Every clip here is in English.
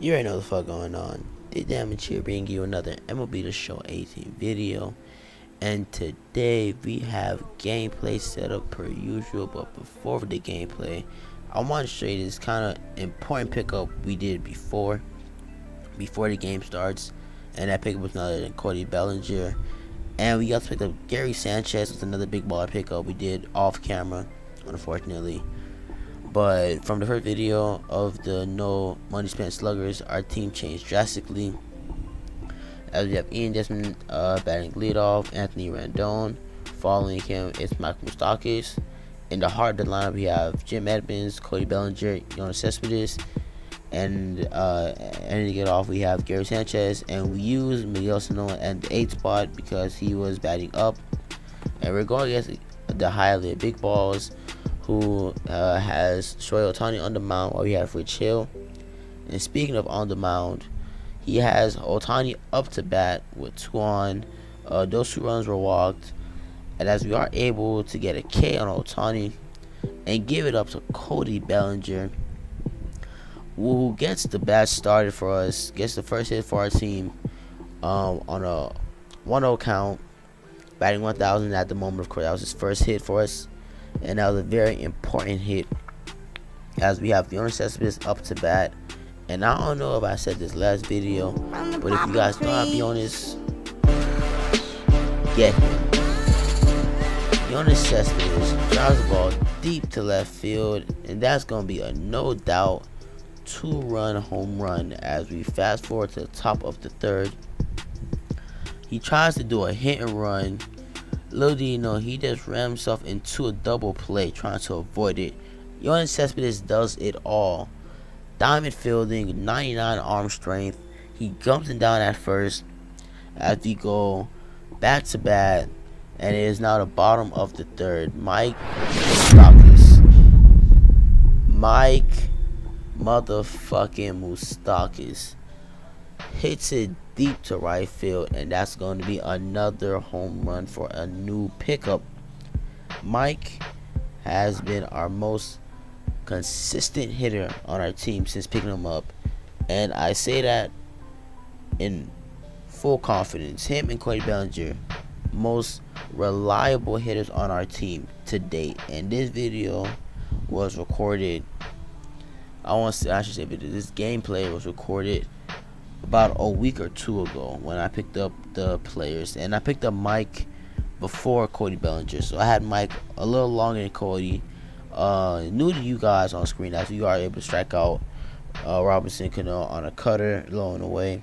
You already know the fuck going on. The Damage here bringing you another MLB The Show 18 video. And today we have gameplay set up per usual. But before the gameplay, I want to show you this kind of important pickup we did before the game starts. And that pickup was none other than Cody Bellinger. And we got to pick up Gary Sanchez with another big baller pickup we did off camera, unfortunately. But from the first video of the no money spent sluggers, our team changed drastically. As we have Ian Desmond batting leadoff, Anthony Rendon. Following him is Mike Moustakas. In the heart of the lineup, we have Jim Edmonds, Cody Bellinger, Yoenis Cespedes. And to get off, we have Gary Sanchez. And we use Miguel Sano at the 8th spot because he was batting up. And we're going against the highly big balls, who has Shohei Ohtani on the mound while we have Rich Hill. And speaking of on the mound, he has Ohtani up to bat with 2 on. Those 2 runs were walked. And as we are able to get a K on Ohtani and give it up to Cody Bellinger, who gets the bat started for us, gets the first hit for our team on a 1-0 count, batting 1,000 at the moment. Of course, that was his first hit for us. And that was a very important hit, as we have Yoenis Cespedes up to bat. And I don't know if I said this last video, but if you guys don't have Yoenis, get him. Yoenis Cespedes drives the ball deep to left field, and that's going to be a no doubt 2-run home run. As we fast forward to the top of the 3rd, he tries to do a hit and run. Little do you know, he just ran himself into a double play trying to avoid it. Yoenis Cespedes does it all. Diamond fielding, 99 arm strength. He jumps him down at first as we go back to back. And it is now the bottom of the 3rd. Mike motherfucking Moustakas hits it deep to right field, and that's going to be another home run for a new pickup. Mike has been our most consistent hitter on our team since picking him up, and I say that in full confidence. Him and Cody Bellinger, most reliable hitters on our team to date. And this video was recorded, this gameplay was recorded about a week or 2 ago when I picked up the players. And I picked up Mike before Cody Bellinger, so I had Mike a little longer than Cody. New to you guys on screen, as you are able to strike out Robinson Cano on a cutter low and away.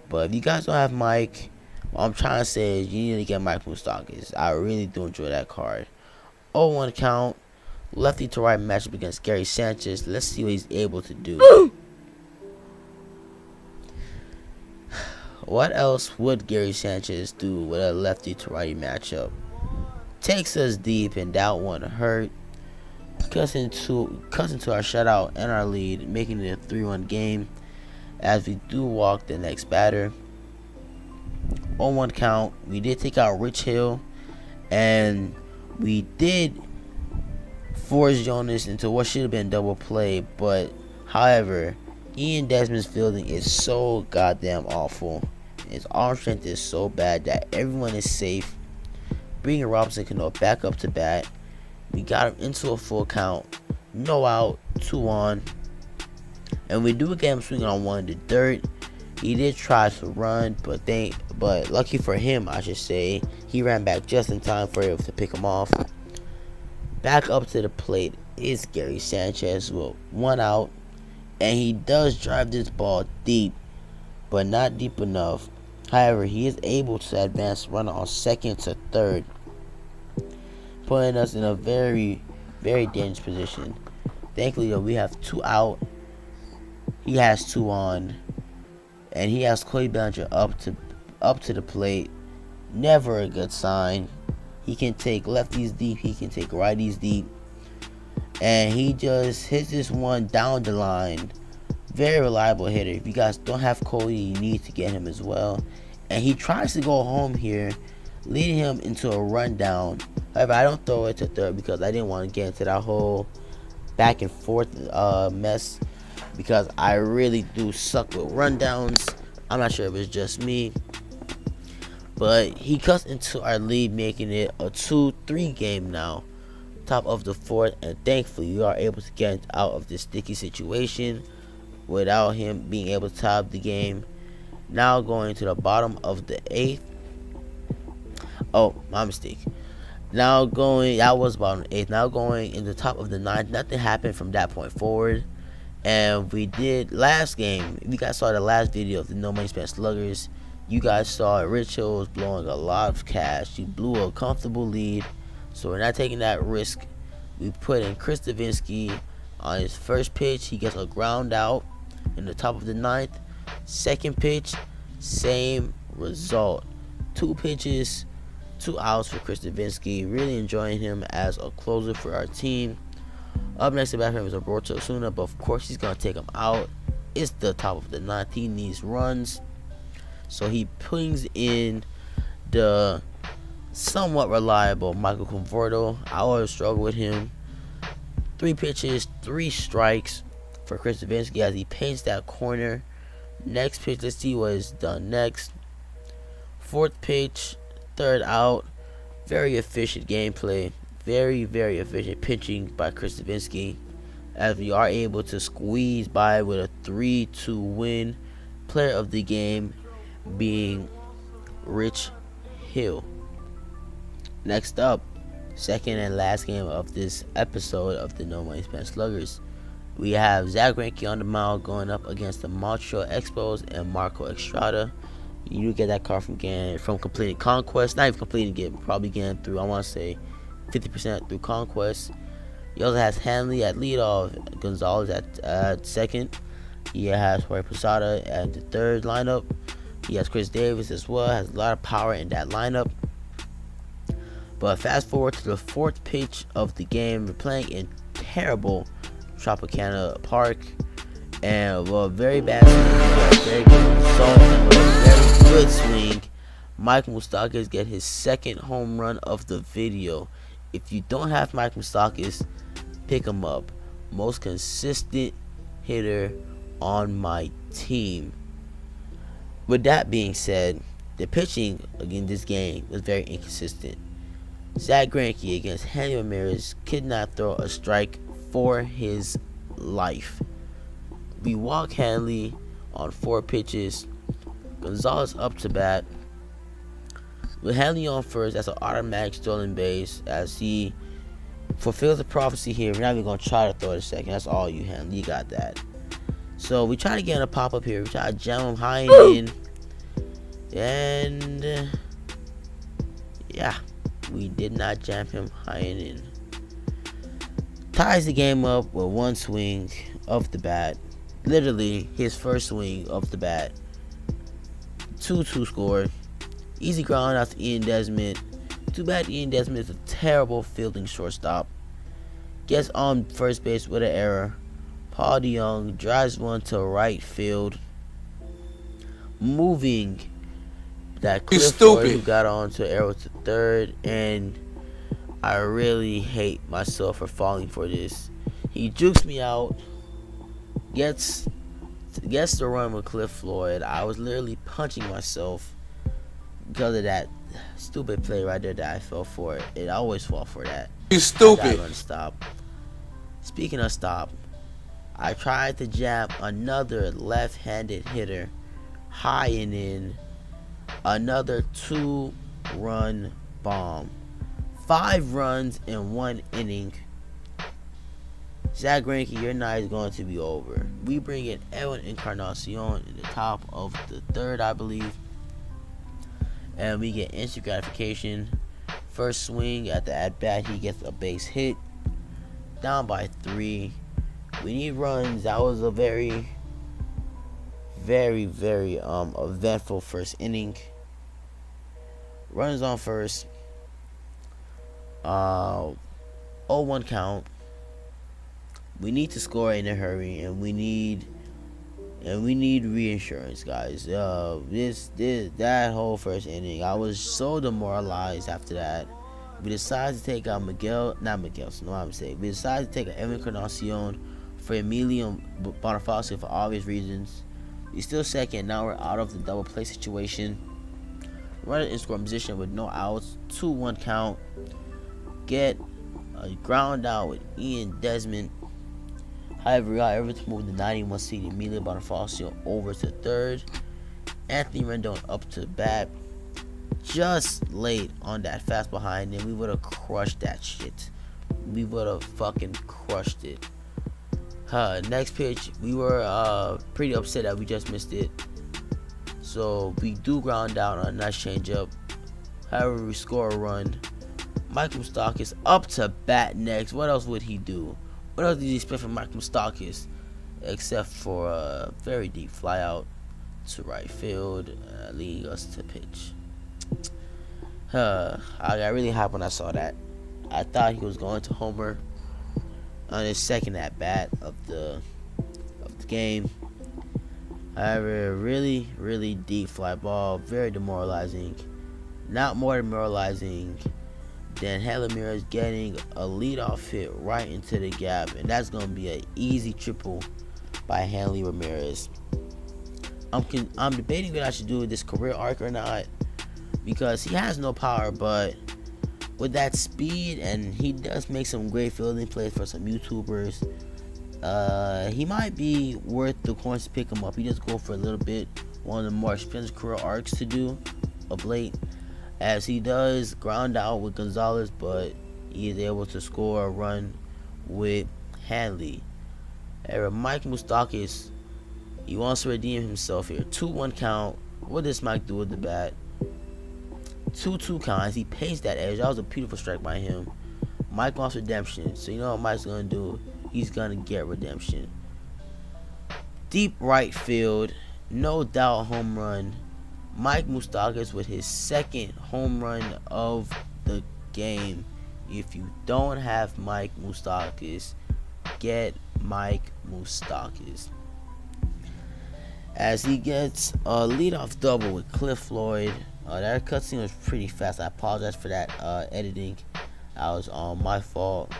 But if you guys don't have Mike, what I'm trying to say is you need to get Mike Moustakas. I really do enjoy that card. 0-1 count, lefty to right matchup against Gary Sanchez. Let's see what he's able to do. What else would Gary Sanchez do with a lefty to righty matchup? Takes us deep, and that one hurt. Cuts into our shutout and our lead, making it a 3-1 game, as we do walk the next batter. 0-1 count. We did take out Rich Hill, and we did force Yoenis into what should have been double play. But however, Ian Desmond's fielding is so goddamn awful. His arm strength is so bad that everyone is safe. Bringing Robinson Cano back up to bat. We got him into a full count. No out, 2 on. And we do get him swinging on 1 in the dirt. He did try to run, but lucky for him, I should say, he ran back just in time for it to pick him off. Back up to the plate is Gary Sanchez with 1 out. And he does drive this ball deep, but not deep enough. However, he is able to advance runner on 2nd to 3rd, putting us in a very, very dangerous position. Thankfully, though, we have 2 out. He has 2 on, and he has Cody Bellinger up to the plate. Never a good sign. He can take lefties deep. He can take righties deep. And he just hits this one down the line. Very reliable hitter. If you guys don't have Cody, you need to get him as well. And he tries to go home here, leading him into a rundown. However, I don't throw it to 3rd because I didn't want to get into that whole back and forth mess. because I really do suck with rundowns. I'm not sure if it's just me, but he cuts into our lead, making it a 2-3 game now. Top of the fourth, and thankfully we are able to get out of this sticky situation without him being able to tie up the game. Now going to the bottom of the eighth. Oh, my mistake. Now going, that was bottom of the eighth. Now going in the top of the ninth. Nothing happened from that point forward. And we did last game. If you guys saw the last video of the No Money Spent Sluggers, you guys saw Rich Hill was blowing a lot of cash. He blew a comfortable lead. So we're not taking that risk. We put in Chris Davinsky on his first pitch. He gets a ground out in the top of the ninth. Second pitch, same result. 2 pitches, 2 outs for Chris Davinsky. Really enjoying him as a closer for our team. Up next to bat for him is Roberto Osuna, but of course he's going to take him out. It's the top of the ninth. He needs runs. So he brings in the somewhat reliable Michael Conforto. I always struggle with him. 3 pitches, 3 strikes for Chris Davinsky as he paints that corner. Next pitch, let's see what is done next. 4th pitch, 3rd out. Very efficient gameplay. Very, very efficient pitching by Chris Davinsky as we are able to squeeze by with a 3-2 win. Player of the game being Rich Hill. Next up, second and last game of this episode of the No Money Spent Sluggers. We have Zach Greinke on the mound going up against the Montreal Expos and Marco Estrada. You get that card from completing Conquest. Not even completing it, probably getting through, I want to say, 50% through Conquest. He also has Hanley at leadoff, Gonzalez at second. He has Jorge Posada at the third lineup. He has Chris Davis as well. Has a lot of power in that lineup. But fast forward to the 4th pitch of the game. We're playing in terrible Tropicana Park. And a very bad swing. Very good result. And with a very good swing, Mike Moustakas get his 2nd home run of the video. If you don't have Mike Moustakas, pick him up. Most consistent hitter on my team. With that being said, the pitching again this game was very inconsistent. Zach Greinke against Hanley Ramirez could not throw a strike for his life. We walk Hanley on 4 pitches. Gonzalez up to bat. With Hanley on first, that's an automatic stolen base as he fulfills the prophecy here. We're not even going to try to throw it a second. That's all you, Hanley. You got that. So we try to get in a pop-up here. We try to jam him high and in. And yeah, we did not jam him high and in. Ties the game up with 1 swing of the bat. Literally his first swing of the bat. 2-2 score. Easy ground out to Ian Desmond. Too bad Ian Desmond is a terrible fielding shortstop. Gets on first base with an error. Paul DeYoung drives one to right field. Moving that Cliff Floyd who got on to arrow to third. And I really hate myself for falling for this. He jukes me out. Gets the run with Cliff Floyd. I was literally punching myself because of that stupid play right there that I fell for. I always fall for that. You stupid. I gotta stop. Speaking of stop, I tried to jab another left-handed hitter high and in. Another 2-run bomb. 5 runs in 1 inning. Zach Greinke, your night is going to be over. We bring in Edwin Encarnacion in the top of the 3rd, I believe. And we get instant gratification. First swing at the at-bat, he gets a base hit. Down by 3. We need runs. That was a very, very, very eventful first inning. Runners on first. 0-1 count. We need to score in a hurry, and we need reinsurance, guys. That whole first inning, I was so demoralized after that. We decided to take out we decided to take out Evan Encarnacion for Emilio Bonifacio for obvious reasons. He's still second. Now we're out of the double play situation. Runner in scoring position with no outs. 2-1 count. Get a ground out with Ian Desmond. However, we got everything to move the 91 seed Emilio Bonifacio over to third. Anthony Rendon up to bat. Just late on that fast behind him. We would have crushed that shit. We would have fucking crushed it. Next pitch, we were pretty upset that we just missed it. So we do ground out on a nice changeup. However, we score a run. Mike Moustakas up to bat next. What else would he do? What else did you expect from Mike Moustakas? Except for a very deep fly out to right field, leading us to pitch. I got really hyped when I saw that. I thought he was going to homer on his second at bat of the game. However, really deep fly ball, very demoralizing. Not more demoralizing than Hanley Ramirez getting a leadoff hit right into the gap, and that's gonna be an easy triple by Hanley Ramirez. I'm debating what I should do with this career arc or not, because he has no power, but with that speed, and he does make some great fielding plays for some YouTubers, he might be worth the coins to pick him up. He just go for a little bit, one of the more expensive career arcs to do of late, as he does ground out with Gonzalez, but he is able to score a run with Hanley. Mike Moustakas, he wants to redeem himself here. 2-1 count. What does Mike do with the bat? 2-2 count as he pays that edge. That was a beautiful strike by him. Mike wants redemption. So you know what Mike's going to do? He's going to get redemption. Deep right field. No doubt home run. Mike Moustakas with his second home run of the game. If you don't have Mike Moustakas, get Mike Moustakas. As he gets a leadoff double with Cliff Floyd. That cutscene was pretty fast. I apologize for that editing. That was my fault.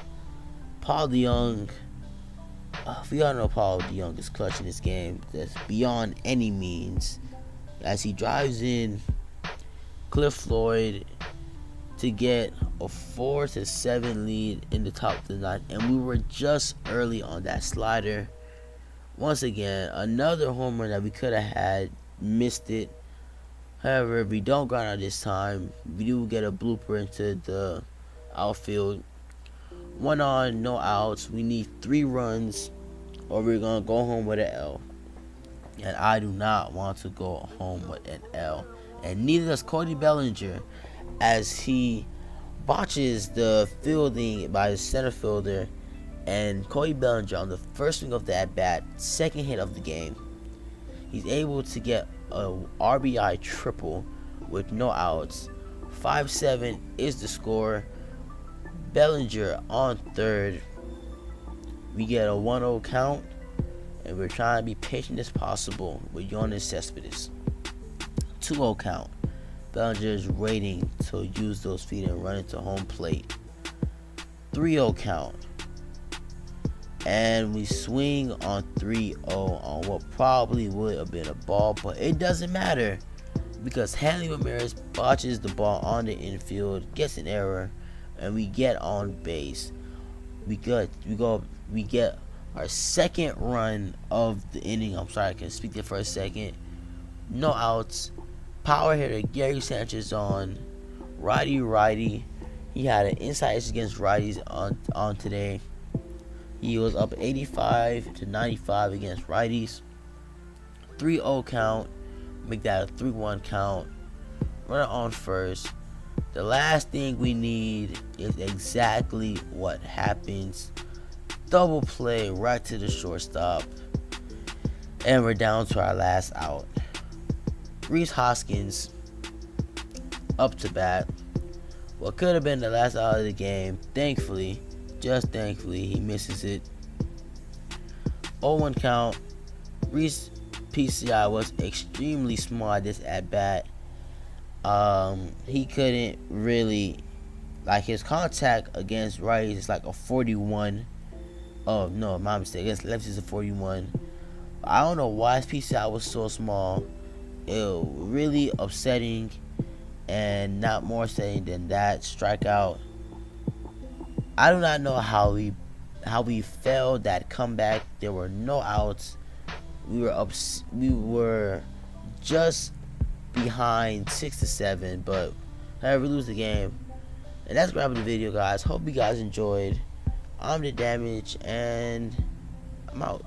Paul DeJong. We all know Paul DeJong is clutch in this game. That's beyond any means. As he drives in Cliff Floyd to get a 4-7 lead in the top of the ninth, and we were just early on that slider. Once again, another home run that we could have had, missed it. However, if we don't ground out this time, we do get a blooper into the outfield. 1 on, no outs. We need 3 runs, or we're gonna go home with an L. And I do not want to go home with an L. And neither does Cody Bellinger, as he botches the fielding by his center fielder. And Cody Bellinger, on the first swing of the at-bat, second hit of the game, he's able to get a RBI triple with no outs. 5-7 is the score. Bellinger on third. We get a 1-0 count, and we're trying to be patient as possible with Yoenis Cespedes. 2-0 count. Bellinger is waiting to use those feet and run into home plate. 3-0 count. And we swing on 3-0 on what probably would have been a ball, but it doesn't matter because Hanley Ramirez botches the ball on the infield, gets an error, and we get on base. We get our second run of the inning. I'm sorry, I can speak there for a second. No outs. Power hitter Gary Sanchez on righty. He had an inside edge against righties on today. He was up 85-95 against righties. 3-0 count. Make that a 3-1 count. Runner on first. The last thing we need is exactly what happens. Double play right to the shortstop. And we're down to our last out. Rhys Hoskins up to bat. What could have been the last out of the game. Thankfully, just thankfully, he misses it. 0-1 count. Rhys PCI was extremely smart this at bat. He couldn't really, like, his contact against righties is like a 41. Oh no, my mistake. It's left is a 41. I don't know why his piece out was so small. It was really upsetting, and not more upsetting than that strikeout. I do not know how we failed that comeback. There were no outs. We were just behind 6-7, but however, we lose the game. And that's wrapping the video, guys. Hope you guys enjoyed. I'm the Damage, and I'm out.